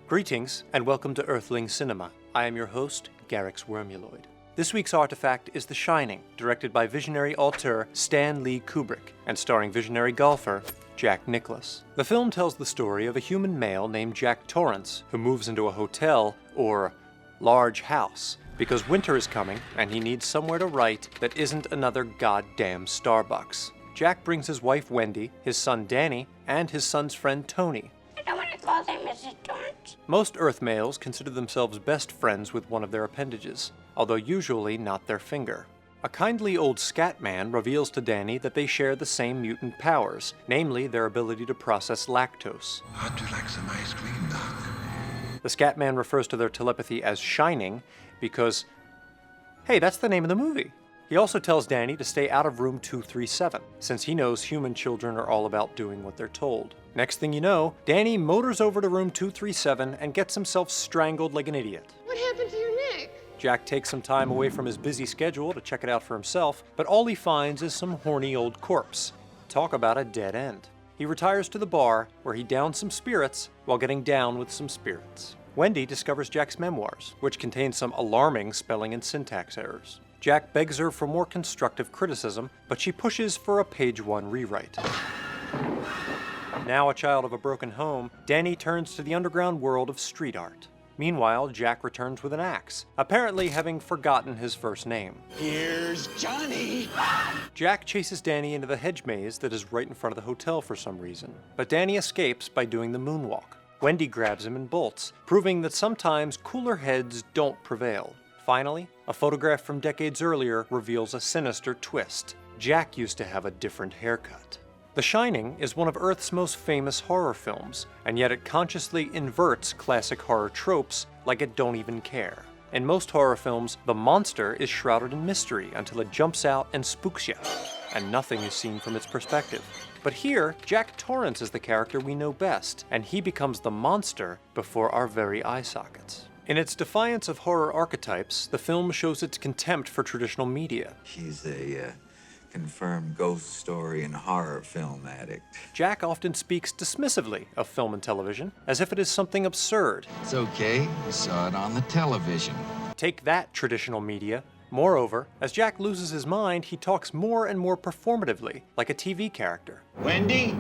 Greetings, and welcome to Earthling Cinema. I am your host, Garyx Wormuloid. This week's artifact is The Shining, directed by visionary auteur Stanley Kubrick, and starring visionary golfer Jack Nicholson. The film tells the story of a human male named Jack Torrance, who moves into a hotel, or large house, because winter is coming and he needs somewhere to write that isn't another goddamn Starbucks. Jack brings his wife Wendy, his son Danny, and his son's friend Tony. I don't want to call them Mrs. Torrance. Most Earth males consider themselves best friends with one of their appendages, although usually not their finger. A kindly old scat man reveals to Danny that they share the same mutant powers, namely their ability to process lactose. How'd you like some ice cream, Doc? The scat man refers to their telepathy as shining because, hey, that's the name of the movie. He also tells Danny to stay out of room 237, since he knows human children are all about doing what they're told. Next thing you know, Danny motors over to room 237 and gets himself strangled like an idiot. What happened to your neck? Jack takes some time away from his busy schedule to check it out for himself, but all he finds is some horny old corpse. Talk about a dead end. He retires to the bar, where he downs some spirits while getting down with some spirits. Wendy discovers Jack's memoirs, which contain some alarming spelling and syntax errors. Jack begs her for more constructive criticism, but she pushes for a page 1 rewrite. Now a child of a broken home, Danny turns to the underground world of street art. Meanwhile, Jack returns with an axe, apparently having forgotten his first name. Here's Johnny! Jack chases Danny into the hedge maze that is right in front of the hotel for some reason, but Danny escapes by doing the moonwalk. Wendy grabs him and bolts, proving that sometimes cooler heads don't prevail. Finally, a photograph from decades earlier reveals a sinister twist. Jack used to have a different haircut. The Shining is one of Earth's most famous horror films, and yet it consciously inverts classic horror tropes like it don't even care. In most horror films, the monster is shrouded in mystery until it jumps out and spooks you, and nothing is seen from its perspective. But here, Jack Torrance is the character we know best, and he becomes the monster before our very eye sockets. In its defiance of horror archetypes, the film shows its contempt for traditional media. She's a confirmed ghost story and horror film addict. Jack often speaks dismissively of film and television, as if it is something absurd. It's okay, we saw it on the television. Take that, traditional media. Moreover, as Jack loses his mind, he talks more and more performatively, like a TV character. Wendy,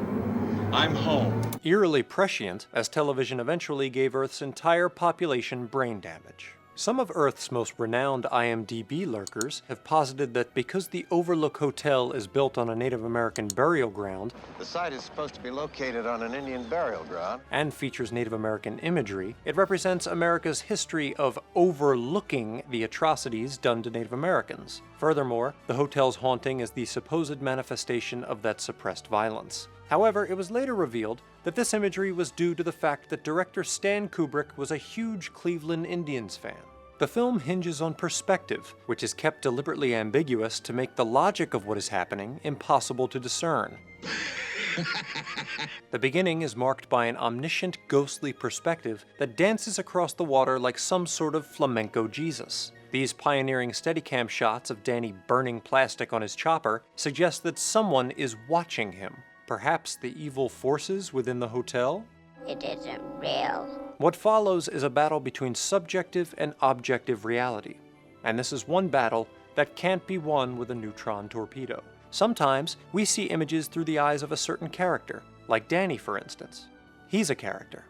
I'm home. Eerily prescient, as television eventually gave Earth's entire population brain damage. Some of Earth's most renowned IMDb lurkers have posited that because the Overlook Hotel is built on a Native American burial ground, the site is supposed to be located on an Indian burial ground, and features Native American imagery, it represents America's history of overlooking the atrocities done to Native Americans. Furthermore, the hotel's haunting is the supposed manifestation of that suppressed violence. However, it was later revealed that this imagery was due to the fact that director Stan Kubrick was a huge Cleveland Indians fan. The film hinges on perspective, which is kept deliberately ambiguous to make the logic of what is happening impossible to discern. The beginning is marked by an omniscient, ghostly perspective that dances across the water like some sort of flamenco Jesus. These pioneering Steadicam shots of Danny burning plastic on his chopper suggest that someone is watching him. Perhaps the evil forces within the hotel? It isn't real. What follows is a battle between subjective and objective reality. And this is one battle that can't be won with a neutron torpedo. Sometimes we see images through the eyes of a certain character, like Danny, for instance. He's a character.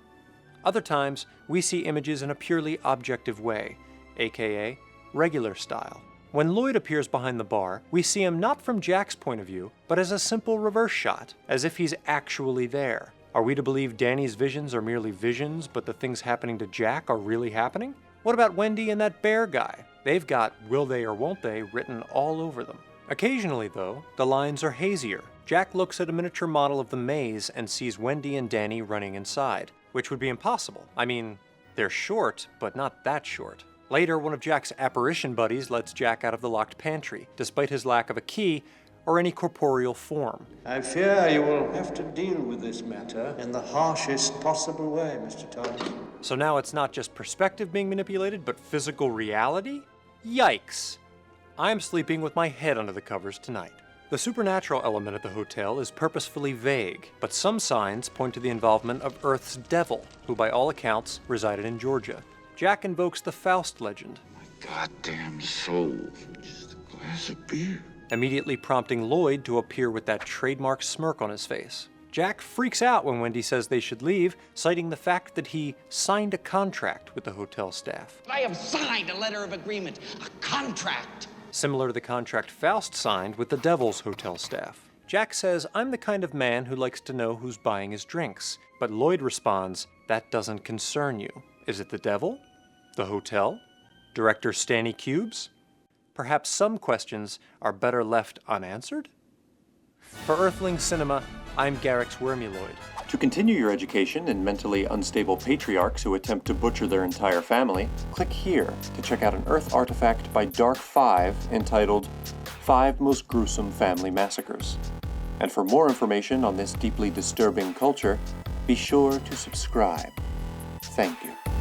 Other times, we see images in a purely objective way, aka regular style. When Lloyd appears behind the bar, we see him not from Jack's point of view, but as a simple reverse shot, as if he's actually there. Are we to believe Danny's visions are merely visions, but the things happening to Jack are really happening? What about Wendy and that bear guy? They've got will they or won't they written all over them. Occasionally, though, the lines are hazier. Jack looks at a miniature model of the maze and sees Wendy and Danny running inside, which would be impossible. I mean, they're short, but not that short. Later, one of Jack's apparition buddies lets Jack out of the locked pantry, despite his lack of a key or any corporeal form. I fear you will have to deal with this matter in the harshest possible way, Mr. Thomas. So now it's not just perspective being manipulated, but physical reality? Yikes! I'm sleeping with my head under the covers tonight. The supernatural element at the hotel is purposefully vague, but some signs point to the involvement of Earth's devil, who by all accounts resided in Georgia. Jack invokes the Faust legend, My goddamn soul for just a glass of beer. immediately prompting Lloyd to appear with that trademark smirk on his face. Jack freaks out when Wendy says they should leave, citing the fact that he signed a contract with the hotel staff. I have signed a letter of agreement, a contract. Similar to the contract Faust signed with the Devil's hotel staff. Jack says, "I'm the kind of man who likes to know who's buying his drinks." But Lloyd responds, "That doesn't concern you. Is it the Devil? The hotel? Director Stanley Cubes?" Perhaps some questions are better left unanswered? For Earthling Cinema, I'm Garyx Wormuloid. To continue your education in mentally unstable patriarchs who attempt to butcher their entire family, click here to check out an Earth artifact by Dark 5 entitled 5 Most Gruesome Family Massacres. And for more information on this deeply disturbing culture, be sure to subscribe. Thank you.